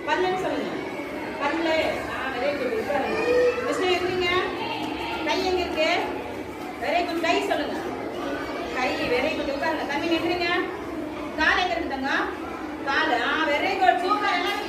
பல்லுன்னு சொல்லுங்க. பல்லு. Very good. உட்காருங்க. விஷ்ணு எங்கீங்க? கை எங்க இருக்கு? Very good. கை சொல்லுங்க. கை. Very good. உட்காருங்க. தம்பி எங்கீங்க? கால் எங்க இருக்கு தங்க? கால். Very good. சூப்பர். எல்லாம்